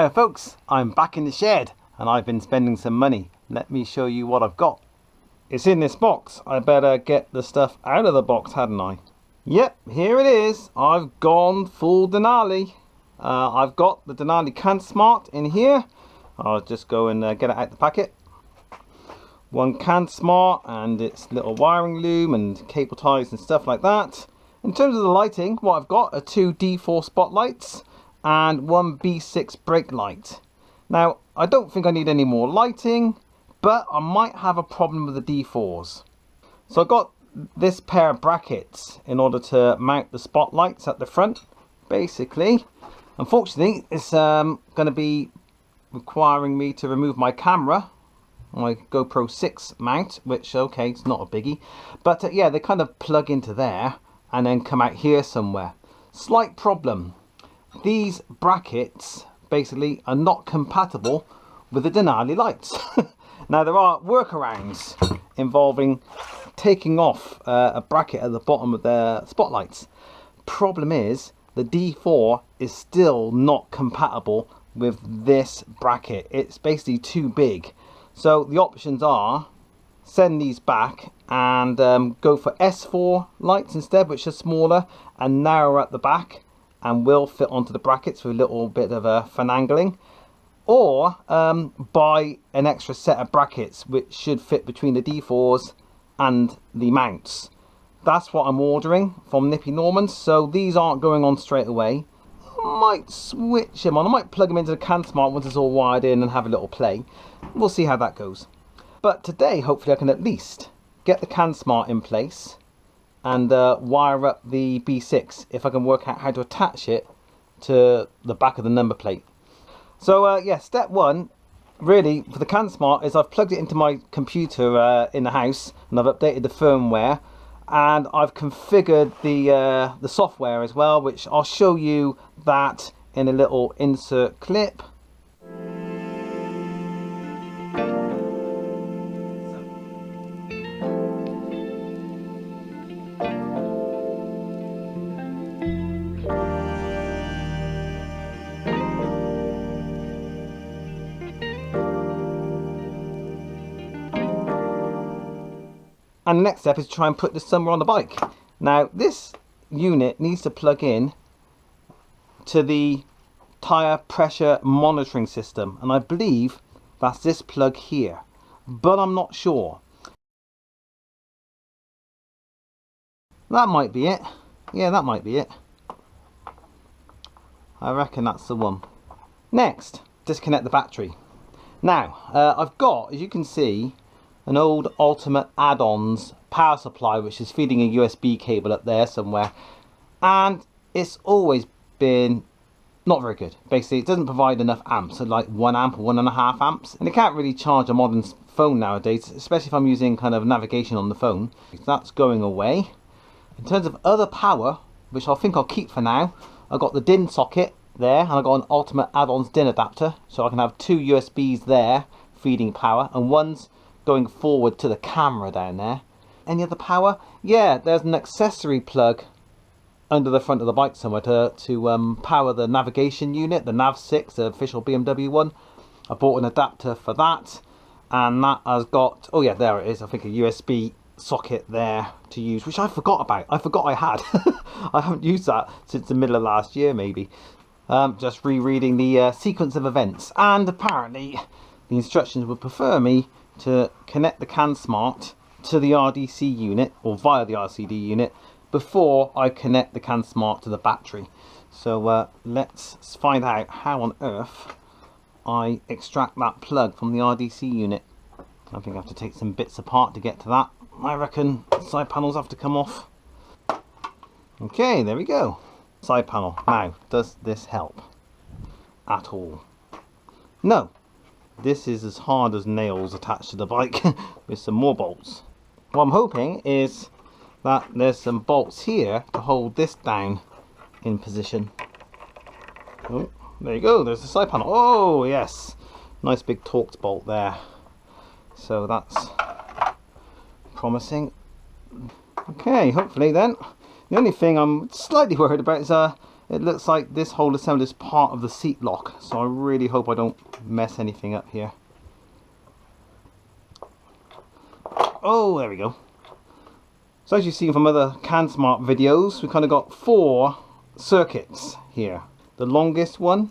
Hey folks, I'm back in the shed and I've been spending some money. Let me show you what I've got. It's in this box. I better get the stuff out of the box, hadn't I? Yep, here it is. I've gone full Denali. I've got the Denali CANsmart in here. I'll just go and get it out the packet. One CANsmart and its little wiring loom and cable ties and stuff like that. In terms of the lighting, what I've got are two D4 spotlights and one B6 brake light. Now, I don't think I need any more lighting, but I might have a problem with the D4s. So I got this pair of brackets in order to mount the spotlights at the front, basically. Unfortunately, it's going to be requiring me to remove my camera, my GoPro 6 mount, which, okay, it's not a biggie. But yeah, they kind of plug into there and then come out here somewhere. Slight problem. These brackets basically are not compatible with the Denali lights. Now there are workarounds involving taking off a bracket at the bottom of the spotlights. Problem is the D4 is still not compatible with this bracket. It's basically too big. So the options are send these back and go for S4 lights instead, which are smaller and narrower at the back and will fit onto the brackets with a little bit of a finagling, or buy an extra set of brackets which should fit between the D4s and the mounts. That's what I'm ordering from Nippy Norman's, so these aren't going on straight away. I might switch them on. I might plug them into the CANsmart once it's all wired in and have a little play. We'll see how that goes. But today, hopefully I can at least get the CANsmart in place and wire up the B6 if I can work out how to attach it to the back of the number plate. So yeah, step one really for the CANsmart is I've plugged it into my computer in the house and I've updated the firmware and I've configured the software as well, which I'll show you that in a little insert clip. And the next step is to try and put this somewhere on the bike. Now this unit needs to plug in to the tyre pressure monitoring system, and I believe that's this plug here, but I'm not sure. That might be it. Yeah, that might be it. I reckon that's the one. Next, disconnect the battery. Now I've got, as you can see, an old Ultimate add-ons power supply which is feeding a USB cable up there somewhere, and it's always been not very good. Basically it doesn't provide enough amps, so like 1 amp or 1.5 amps, and it can't really charge a modern phone nowadays, especially if I'm using kind of navigation on the phone. So that's going away. In terms of other power, which I think I'll keep for now, I've got the DIN socket there, and I've got an Ultimate add-ons DIN adapter, so I can have 2 USBs there feeding power, and one's going forward to the camera down there. Any other power? Yeah, there's an accessory plug under the front of the bike somewhere to power the navigation unit, the Nav 6, the official BMW one. I bought an adapter for that, and that has got, oh yeah, there it is, I think a USB socket there to use, which I forgot about. I forgot I had. I haven't used that since the middle of last year maybe. Just rereading the sequence of events, and apparently the instructions would prefer me to connect the CANsmart to the RDC unit, or via the RCD unit, before I connect the CANsmart to the battery. So let's find out how on earth I extract that plug from the RDC unit. I think I have to take some bits apart to get to that. I reckon side panels have to come off. Okay, there we go. Side panel. Now, does this help at all? No. This is as hard as nails attached to the bike with some more bolts. What I'm hoping is that there's some bolts here to hold this down in position. Oh, there you go, there's the side panel. Oh yes, nice big Torx bolt there. So that's promising. Okay, hopefully then. The only thing I'm slightly worried about is It looks like this whole assembly is part of the seat lock, so I really hope I don't mess anything up here. Oh, there we go. So as you've seen from other CANsmart videos, we've kind of got 4 circuits here. The longest one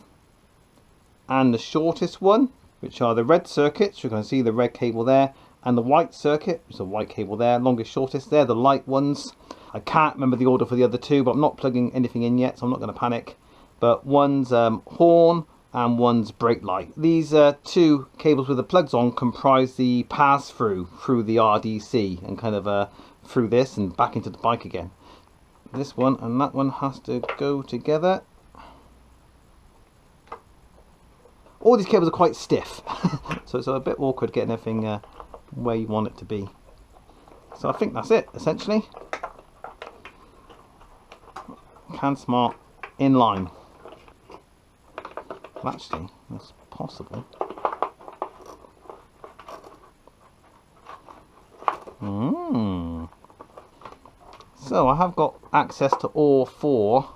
and the shortest one, which are the red circuits. You can see the red cable there, and the white circuit, which is a white cable there. Longest, shortest there, the light ones. I can't remember the order for the other 2, but I'm not plugging anything in yet, so I'm not going to panic. But one's horn and one's brake light. These 2 cables with the plugs on comprise the pass-through through the RDC, and kind of through this and back into the bike again. This one and that one has to go together. All these cables are quite stiff, so it's a bit awkward getting everything where you want it to be. So I think that's it, essentially. CANsmart in line. Well, actually, that's possible. So I have got access to all 4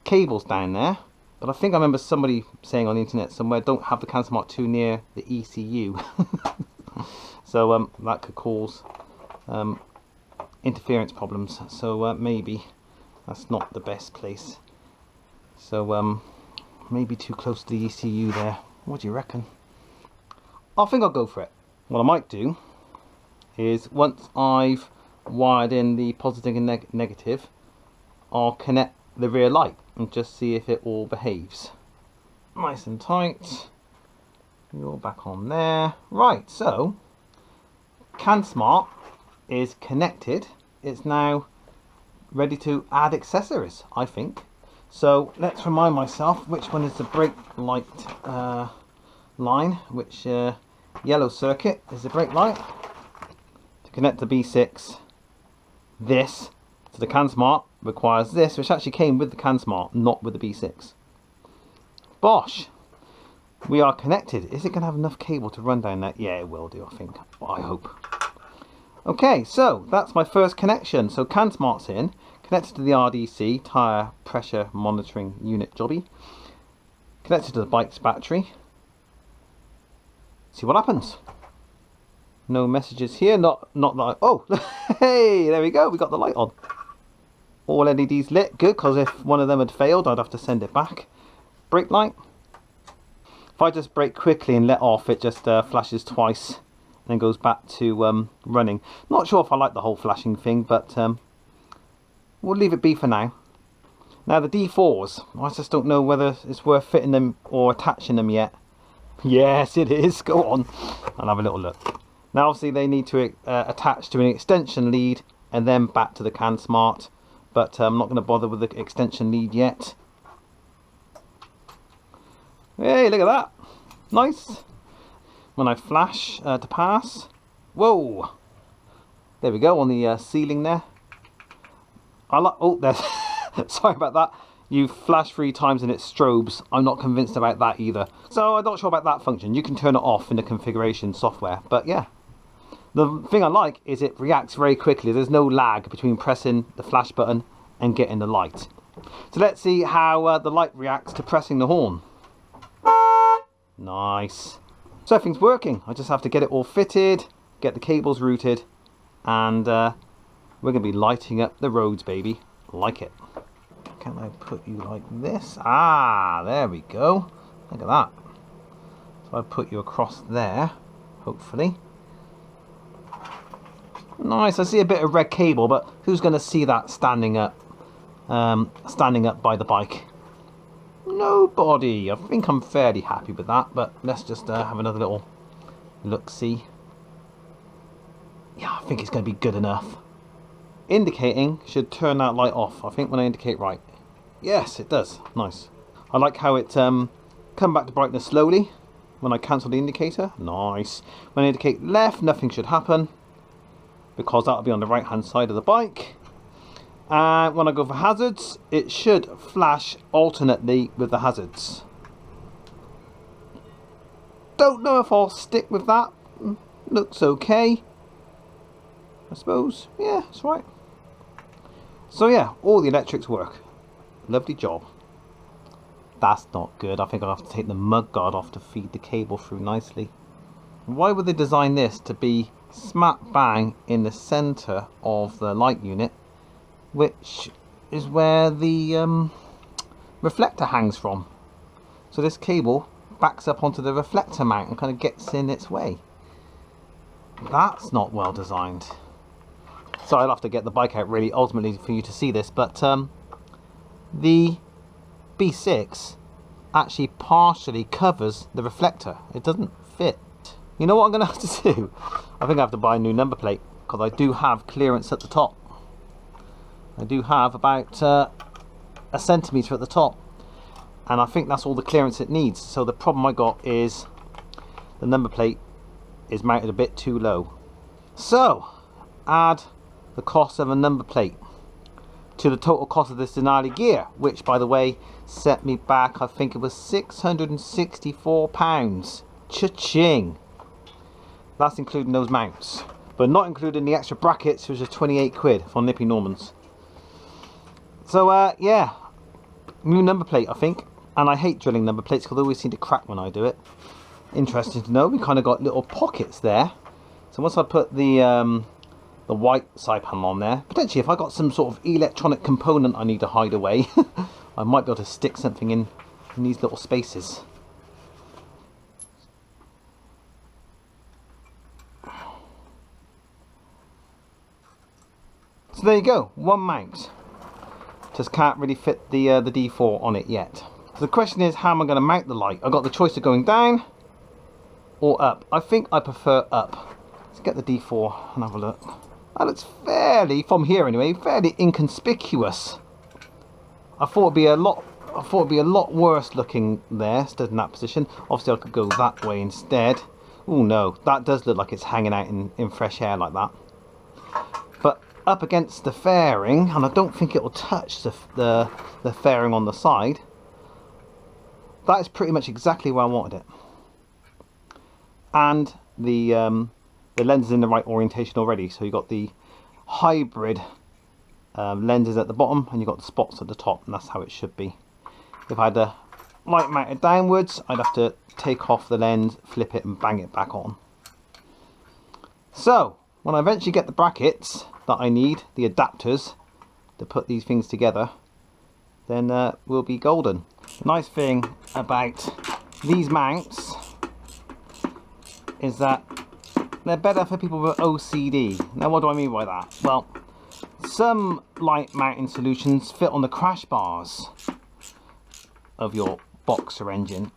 cables down there, but I think I remember somebody saying on the internet somewhere, don't have the CANsmart too near the ECU. So that could cause interference problems, so maybe that's not the best place. So maybe too close to the ECU there. What do you reckon? I think I'll go for it. What I might do is, once I've wired in the positive and negative, I'll connect the rear light and just see if it all behaves. Nice and tight. You're back on there. Right, so CANsmart is connected. It's now ready to add accessories, I think. So let's remind myself which one is the brake light line, which yellow circuit is the brake light. To connect the B6, this to the CANsmart requires this, which actually came with the CANsmart, not with the B6. Bosh! We are connected. Is it going to have enough cable to run down that? Yeah, it will do, I think. Well, I hope. Okay, so that's my first connection. So CANsmart's in, connected to the RDC, tyre pressure monitoring unit jobby, connected to the bike's battery. See what happens. No messages here, not that oh, hey, there we go, we got the light on. All LEDs lit, good, because if one of them had failed, I'd have to send it back. Brake light. If I just brake quickly and let off, it just flashes twice and then goes back to running. Not sure if I like the whole flashing thing, but we'll leave it be for now. Now the D4s, I just don't know whether it's worth fitting them or attaching them yet. Yes, it is. Go on. I'll have a little look. Now obviously they need to attach to an extension lead and then back to the CANsmart, but I'm not going to bother with the extension lead yet. Hey, look at that. Nice. When I flash to pass, whoa, there we go on the ceiling there. I like, oh, there's sorry about that. You flash 3 times and it strobes. I'm not convinced about that either. So I'm not sure about that function. You can turn it off in the configuration software, but yeah. The thing I like is it reacts very quickly. There's no lag between pressing the flash button and getting the light. So let's see how the light reacts to pressing the horn. Nice. So everything's working. I just have to get it all fitted, get the cables routed, and we're going to be lighting up the roads, baby. Like it. Can I put you like this? Ah, there we go. Look at that. So I put you across there, hopefully. Nice. I see a bit of red cable, but who's going to see that standing up by the bike? Nobody. I think I'm fairly happy with that, but let's just have another little look-see. Yeah, I think it's going to be good enough. Indicating should turn that light off. I think when I indicate right. Yes, it does. Nice. I like how it come back to brightness slowly when I cancel the indicator. Nice. When I indicate left, nothing should happen, because that'll be on the right hand side of the bike. And when I go for hazards, it should flash alternately with the hazards. Don't know if I'll stick with that. Looks okay, I suppose. Yeah, that's right. So yeah, all the electrics work. Lovely job. That's not good. I think I'll have to take the mud guard off to feed the cable through nicely. Why would they design this to be smack bang in the center of the light unit, which is where the reflector hangs from? So this cable backs up onto the reflector mount and kind of gets in its way. That's not well designed. So I'll have to get the bike out really ultimately for you to see this, but the B6 actually partially covers the reflector. It doesn't fit. You know what I'm going to have to do? I think I have to buy a new number plate, because I do have clearance at the top. I do have about a centimetre at the top, and I think that's all the clearance it needs. So the problem I got is the number plate is mounted a bit too low. So add the cost of a number plate to the total cost of this Denali gear, which by the way set me back, I think it was £664. Cha-ching! That's including those mounts, but not including the extra brackets, which is 28 quid from Nippy Norman's. So yeah, new number plate I think, and I hate drilling number plates because they always seem to crack when I do it. Interesting to know, we kind of got little pockets there. So once I put the white side panel on there, potentially if I got some sort of electronic component I need to hide away, I might be able to stick something in these little spaces. So there you go, one mount. Just can't really fit the D4 on it yet. So the question is, how am I going to mount the light? I've got the choice of going down or up. I think I prefer up. Let's get the D4 and have a look. That looks fairly, from here anyway, fairly inconspicuous. I thought it'd be a lot worse looking there, stood in that position. Obviously I could go that way instead. Oh no, that does look like it's hanging out in fresh air like that. But up against the fairing, and I don't think it will touch the fairing on the side. That is pretty much exactly where I wanted it. And the lens is in the right orientation already, so you've got the hybrid lenses at the bottom and you've got the spots at the top, and that's how it should be. If I had the light mounted downwards, I'd have to take off the lens, flip it and bang it back on. So when I eventually get the brackets that I need, the adapters to put these things together, then we'll be golden. The nice thing about these mounts is that they're better for people with OCD. Now what do I mean by that? Well, some light mounting solutions fit on the crash bars of your boxer engine.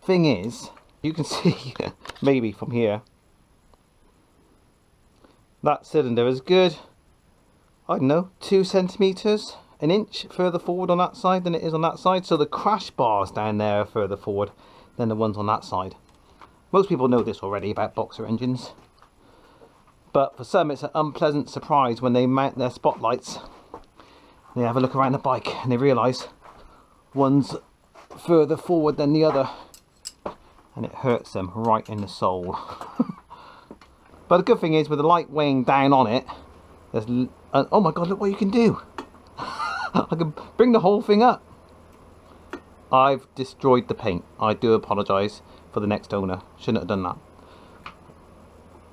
Thing is, you can see maybe from here, that cylinder is good, I don't know, 2 centimeters, an inch further forward on that side than it is on that side. So the crash bars down there are further forward than the ones on that side. Most people know this already about boxer engines, but for some it's an unpleasant surprise when they mount their spotlights. They have a look around the bike and they realise one's further forward than the other, and it hurts them right in the soul. But the good thing is, with the light weighing down on it, there's oh my god, look what you can do. I can bring the whole thing up. I've destroyed the paint. I do apologise for the next owner. Shouldn't have done that.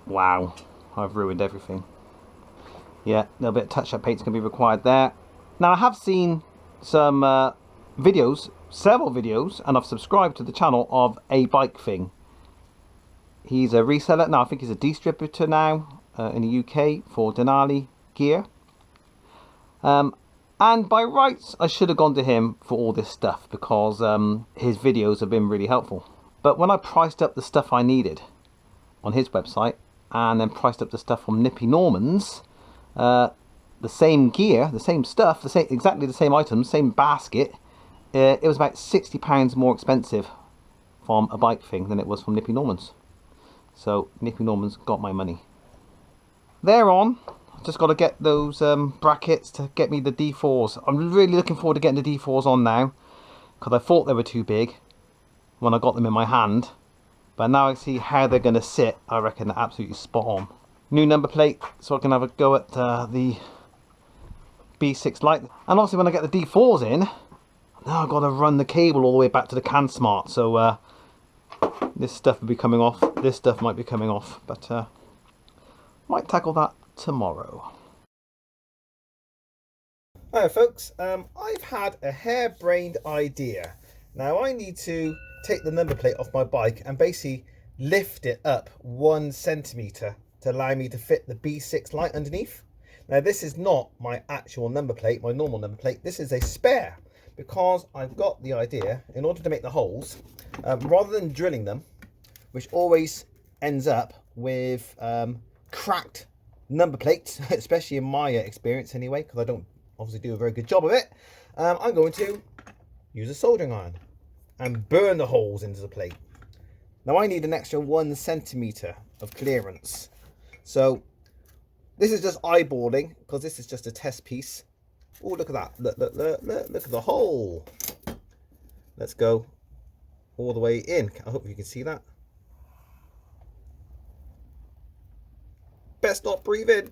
Wow, I've ruined everything. Yeah, a little bit of touch-up paint's going to be required there. Now I have seen some videos, several videos, and I've subscribed to the channel of A Bike Thing. He's a reseller now. I think he's a distributor now in the UK for Denali gear. And by rights, I should have gone to him for all this stuff, because his videos have been really helpful. But when I priced up the stuff I needed on his website, and then priced up the stuff from Nippy Norman's, the same gear, the same stuff, exactly the same items, same basket, it was about £60 more expensive from A Bike Thing than it was from Nippy Norman's. So Nippy Norman's got my money. Thereon, I've just got to get those brackets to get me the D4s. I'm really looking forward to getting the D4s on now, because I thought they were too big when I got them in my hand, but now I see how they're going to sit. I reckon they're absolutely spot on. New number plate, so I can have a go at the B6 light. And obviously when I get the D4s in, Now I've got to run the cable all the way back to the CANsmart, so this stuff will be coming off. This stuff might be coming off, but might tackle that tomorrow. Hi folks, I've had a harebrained idea. Now I need to take the number plate off my bike and basically lift it up 1 centimetre to allow me to fit the B6 light underneath. Now this is not my actual number plate, my normal number plate. This is a spare, because I've got the idea, in order to make the holes, rather than drilling them, which always ends up with cracked number plates, especially in my experience anyway, because I don't obviously do a very good job of it, I'm going to use a soldering iron and burn the holes into the plate. Now I need an extra 1 centimetre of clearance. So this is just eyeballing, because this is just a test piece. Oh, look at that. Look at the hole. Let's go all the way in. I hope you can see that. Best not breathe in.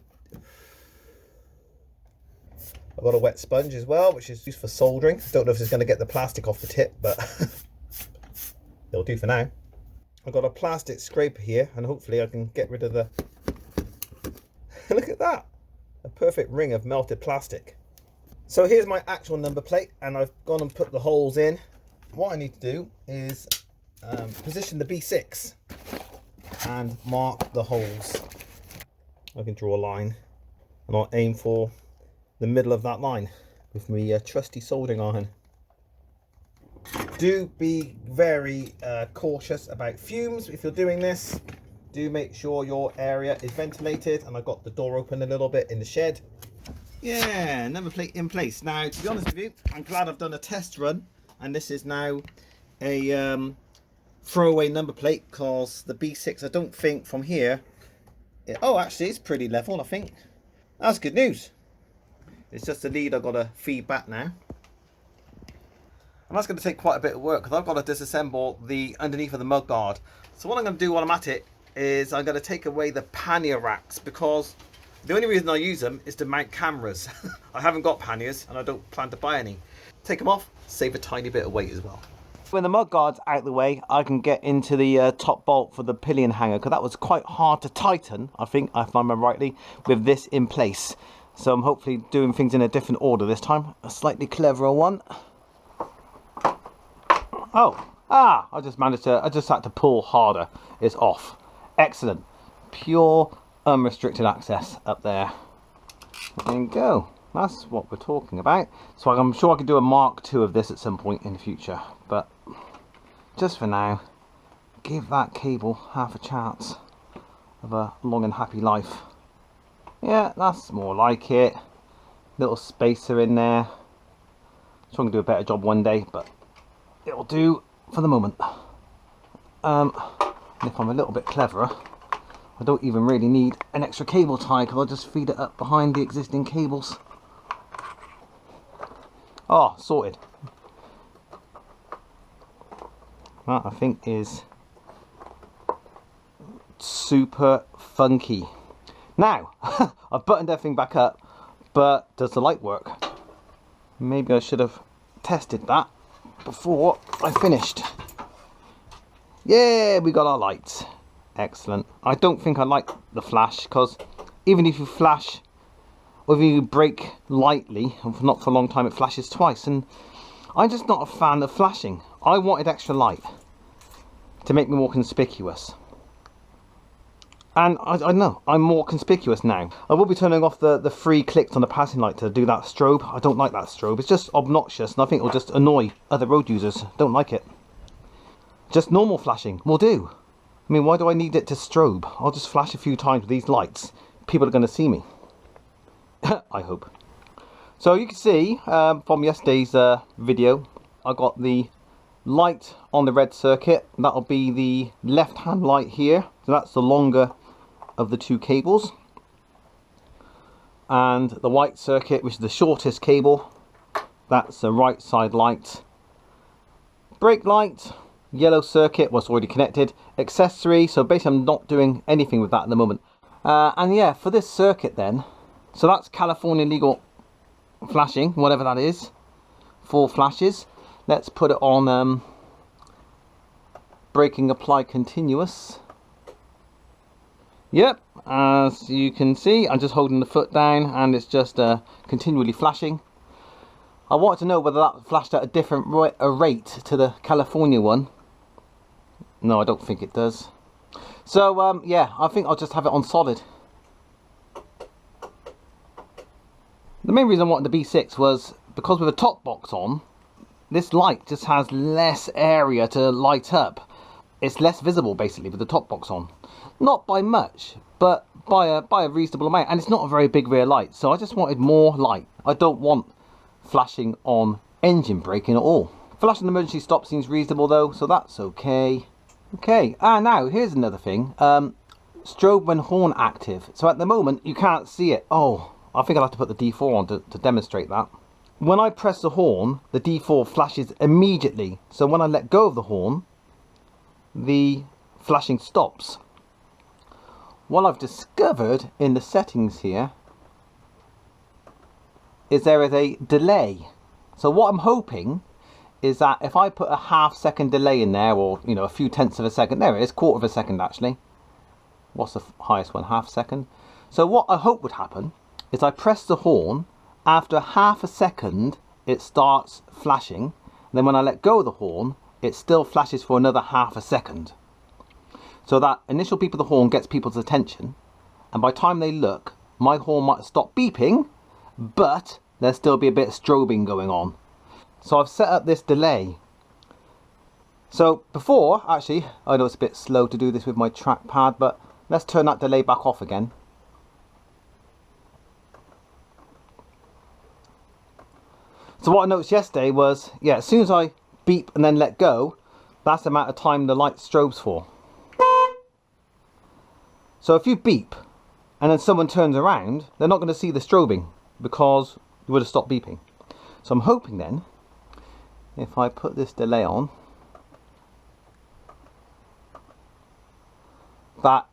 I've got a wet sponge as well, which is used for soldering. Don't know if it's going to get the plastic off the tip, but it'll do for now. I've got a plastic scraper here, and hopefully I can get rid of the... Look at that. A perfect ring of melted plastic. So here's my actual number plate, and I've gone and put the holes in. What I need to do is position the B6 and mark the holes. I can draw a line, and I'll aim for the middle of that line with my trusty soldering iron. Do be very cautious about fumes if you're doing this. Do make sure your area is ventilated, and I've got the door open a little bit in the shed. Yeah, number plate in place. Now, to be honest with you, I'm glad I've done a test run, and this is now a throwaway number plate, because the B6, I don't think from here, oh actually it's pretty level, I think. That's good news. It's just the lead I've got to feed back now. And that's going to take quite a bit of work, because I've got to disassemble the underneath of the mud guard. So what I'm going to do while I'm at it is I'm going to take away the pannier racks, because the only reason I use them is to mount cameras. I haven't got panniers, and I don't plan to buy any. Take them off, save a tiny bit of weight as well. When the mud guard's out the way, I can get into the top bolt for the pillion hanger, because that was quite hard to tighten, I think, if I remember rightly, with this in place. So I'm hopefully doing things in a different order this time. A slightly cleverer one. Oh, I just had to pull harder. It's off. Excellent. Pure unrestricted access up there. There you go. That's what we're talking about. So I'm sure I could do a Mark II of this at some point in the future. But just for now, give that cable half a chance of a long and happy life. Yeah, that's more like it. Little spacer in there. So I can do a better job one day, but it'll do for the moment. And if I'm a little bit cleverer, I don't even really need an extra cable tie, because I'll just feed it up behind the existing cables. Oh, sorted. That I think is super funky. Now, I've buttoned everything back up, but does the light work? Maybe I should have tested that before I finished. Yeah, we got our lights. Excellent. I don't think I like the flash, because even if you flash, or if you brake lightly, not for a long time, it flashes twice, and I'm just not a fan of flashing. I wanted extra light to make me more conspicuous. And I know, I'm more conspicuous now. I will be turning off the 3 clicks on the passing light to do that strobe. I don't like that strobe. It's just obnoxious, and I think it'll just annoy other road users. Don't like it. Just normal flashing will do. I mean, why do I need it to strobe? I'll just flash a few times with these lights. People are going to see me. I hope. So you can see from yesterday's video, I got the light on the red circuit. That'll be the left-hand light here. So that's the longer of the 2 cables, and the white circuit, which is the shortest cable, that's the right side light. Brake light, yellow circuit, was already connected. Accessory, so basically I'm not doing anything with that at the moment. And yeah, for this circuit then, so that's California legal flashing, whatever that is, 4 flashes. Let's put it on braking apply continuous. Yep, as you can see, I'm just holding the foot down and it's just continually flashing. I wanted to know whether that flashed at a different rate to the California one. No, I don't think it does. So yeah, I think I'll just have it on solid. The main reason I wanted the B6 was because with a top box on, this light just has less area to light up. It's less visible basically with the top box on. Not by much, but by a reasonable amount, and it's not a very big rear light, so I just wanted more light. I don't want flashing on engine braking at all. Flashing emergency stop seems reasonable though, so that's okay. Okay, now here's another thing. Strobe when horn active. So at the moment you can't see it. Oh, I think I'll have to put the D4 on to demonstrate that. When I press the horn, the D4 flashes immediately. So when I let go of the horn, the flashing stops. What I've discovered in the settings here is there is a delay. So what I'm hoping is that if I put a half-second delay in there, or you know, a few tenths of a second, there it is, quarter of a second actually. What's the highest one? Half second. So what I hope would happen is I press the horn, after half a second it starts flashing, and then when I let go of the horn it still flashes for another half a second. So that initial beep of the horn gets people's attention, and by the time they look, my horn might stop beeping, but there'll still be a bit of strobing going on. So I've set up this delay. So before, actually, I know it's a bit slow to do this with my trackpad, but let's turn that delay back off again. So what I noticed yesterday was, yeah, as soon as I beep and then let go, that's the amount of time the light strobes for. So if you beep and then someone turns around, they're not going to see the strobing because you would have stopped beeping. So I'm hoping then, if I put this delay on, that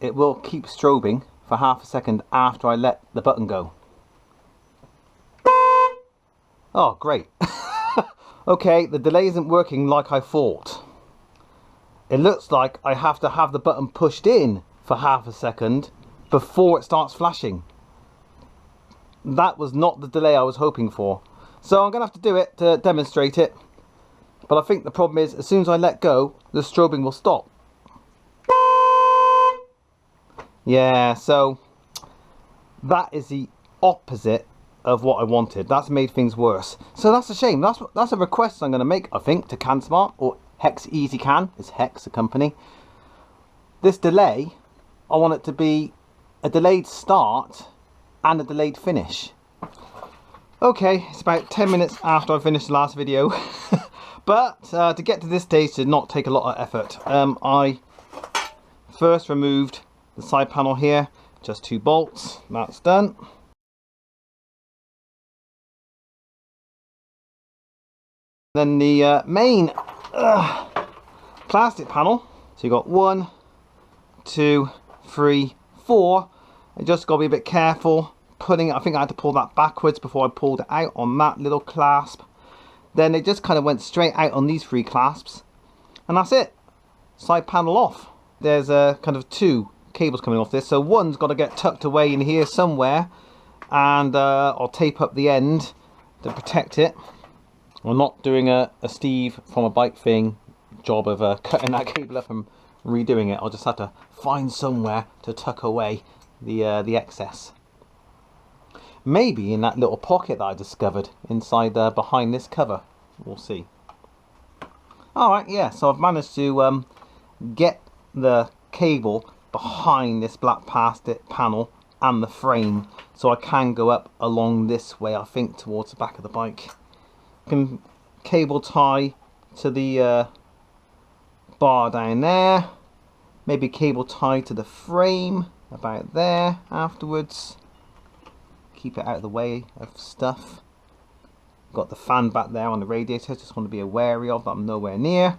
it will keep strobing for half a second after I let the button go. Oh, great. Okay, the delay isn't working like I thought. It looks like I have to have the button pushed in for half a second before it starts flashing. That was not the delay I was hoping for. So I'm going to have to do it to demonstrate it. But I think the problem is, as soon as I let go, the strobing will stop. Yeah, so that is the opposite of what I wanted. That's made things worse. So that's a shame. That's a request I'm going to make, I think, to CANsmart, or Hex Easy Can. It's Hex, the company. This delay, I want it to be a delayed start and a delayed finish. Okay, it's about 10 minutes after I finished the last video. But to get to this stage did not take a lot of effort. I first removed the side panel here, just 2 bolts. That's done. Then the main plastic panel. So you got 1, 2, 3, 4. I just got to be a bit careful putting it. I think I had to pull that backwards before I pulled it out on that little clasp. Then it just kind of went straight out on these 3 clasps, and that's it. Side panel off. There's kind of 2 cables coming off this, so one's got to get tucked away in here somewhere, and I'll tape up the end to protect it. I'm not doing a Steve from a bike thing job of cutting that cable up and redoing it. I'll just have to find somewhere to tuck away the excess. Maybe in that little pocket that I discovered inside behind this cover. We'll see. Alright, yeah, so I've managed to get the cable behind this black plastic panel and the frame, so I can go up along this way, I think, towards the back of the bike. I can cable tie to the bar down there, maybe cable tie to the frame about there afterwards. Keep it out of the way of stuff. Got the fan back there on the radiator, just want to be wary of that I'm nowhere near.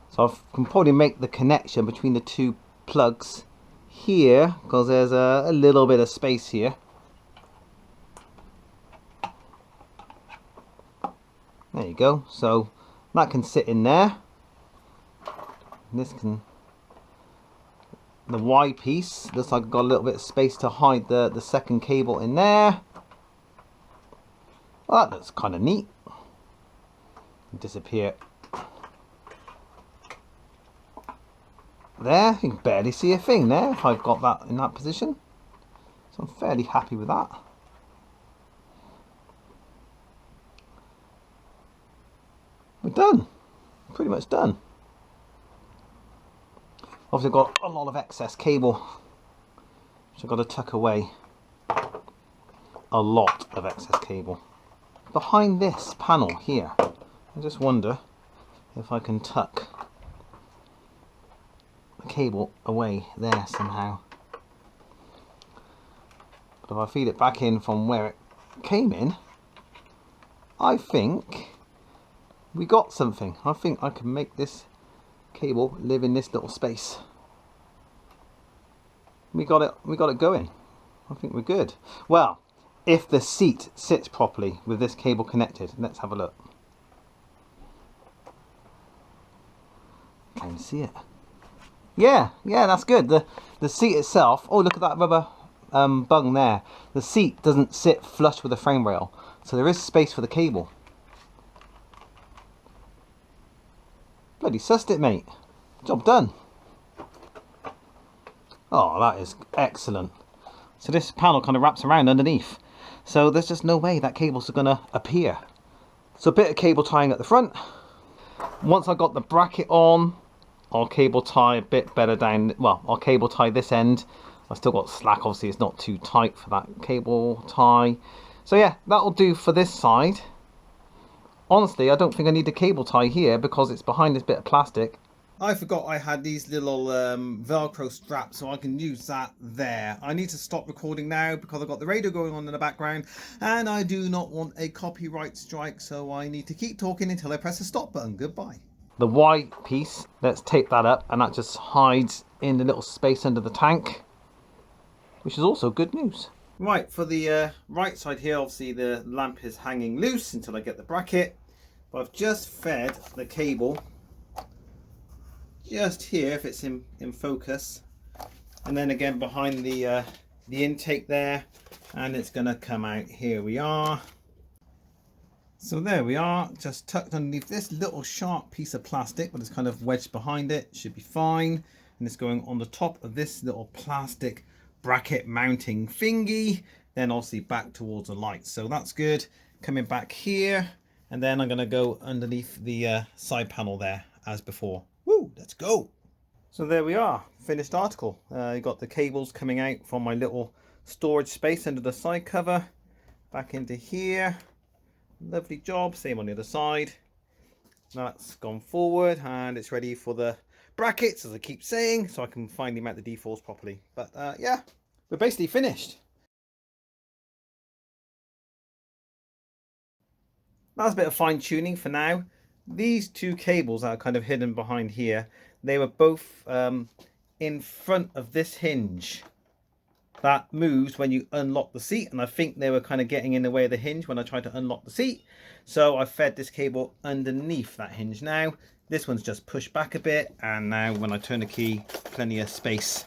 So I can probably make the connection between the 2 plugs here, because there's a little bit of space here. There you go. So that can sit in there. This can, the Y piece looks like I've got a little bit of space to hide the second cable in there. Well, that looks kind of neat. Disappear. There, you can barely see a thing there if I've got that in that position. So I'm fairly happy with that. We're done. Pretty much done. Obviously I've got a lot of excess cable which I've got to tuck away. A lot of excess cable. Behind this panel here, I just wonder if I can tuck the cable away there somehow. But if I feed it back in from where it came in, I think we got something. I think I can make this cable live in this little space. We got it going. I think we're good. Well, if the seat sits properly with this cable connected, let's have a look. Can't see it. Yeah, that's good. The seat itself, oh, look at that rubber bung there. The seat doesn't sit flush with the frame rail, so there is space for the cable. Bloody sussed it, mate. Job done. Oh, that is excellent. So this panel kind of wraps around underneath, so there's just no way that cable's gonna appear. So a bit of cable tying at the front. Once I got the bracket on, I'll cable tie a bit better down. Well, I'll cable tie this end. I've still got slack, obviously it's not too tight for that cable tie. So yeah, that'll do for this side. Honestly, I don't think I need a cable tie here because it's behind this bit of plastic. I forgot I had these little Velcro straps, so I can use that there. I need to stop recording now because I've got the radio going on in the background and I do not want a copyright strike, so I need to keep talking until I press the stop button. Goodbye. The Y piece, let's tape that up, and that just hides in the little space under the tank, which is also good news. Right, for the right side here, obviously the lamp is hanging loose until I get the bracket. But I've just fed the cable just here, if it's in focus, and then again behind the intake there, and it's gonna come out. Here we are. So there we are, just tucked underneath this little sharp piece of plastic, but it's kind of wedged behind it. Should be fine. And it's going on the top of this little plastic bracket mounting thingy, then obviously back towards the light. So that's good. Coming back here, and then I'm going to go underneath the side panel there as before. Woo, let's go. So there we are, finished article. You got the cables coming out from my little storage space under the side cover, back into here. Lovely job. Same on the other side. That's gone forward and it's ready for the brackets, as I keep saying, so I can finally mount the D4s properly. But yeah, we're basically finished. That's a bit of fine tuning for now. These two cables that are kind of hidden behind here, they were both in front of this hinge that moves when you unlock the seat, and I think they were kind of getting in the way of the hinge when I tried to unlock the seat. So I fed this cable underneath that hinge now. This one's just pushed back a bit, and now when I turn the key, plenty of space.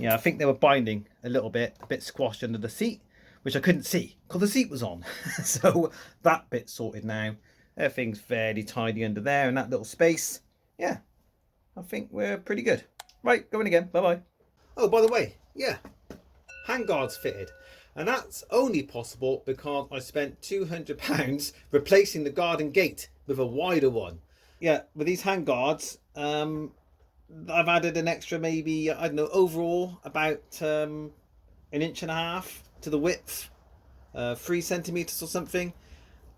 Yeah, I think they were binding a little bit, a bit squashed under the seat, which I couldn't see because the seat was on. So that bit's sorted now. Everything's fairly tidy under there in that little space. Yeah, I think we're pretty good. Right, going again. Bye-bye. Oh, by the way, yeah, handguards fitted. And that's only possible because I spent £200 replacing the garden gate with a wider one. Yeah, with these handguards, I've added an extra, maybe, I don't know, overall about 1.5 inches to the width, 3 centimeters or something.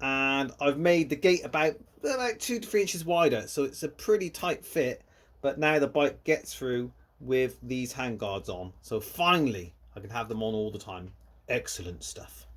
And I've made the gate about 2 to 3 inches wider, so it's a pretty tight fit. But now the bike gets through with these handguards on, so finally I can have them on all the time. Excellent stuff.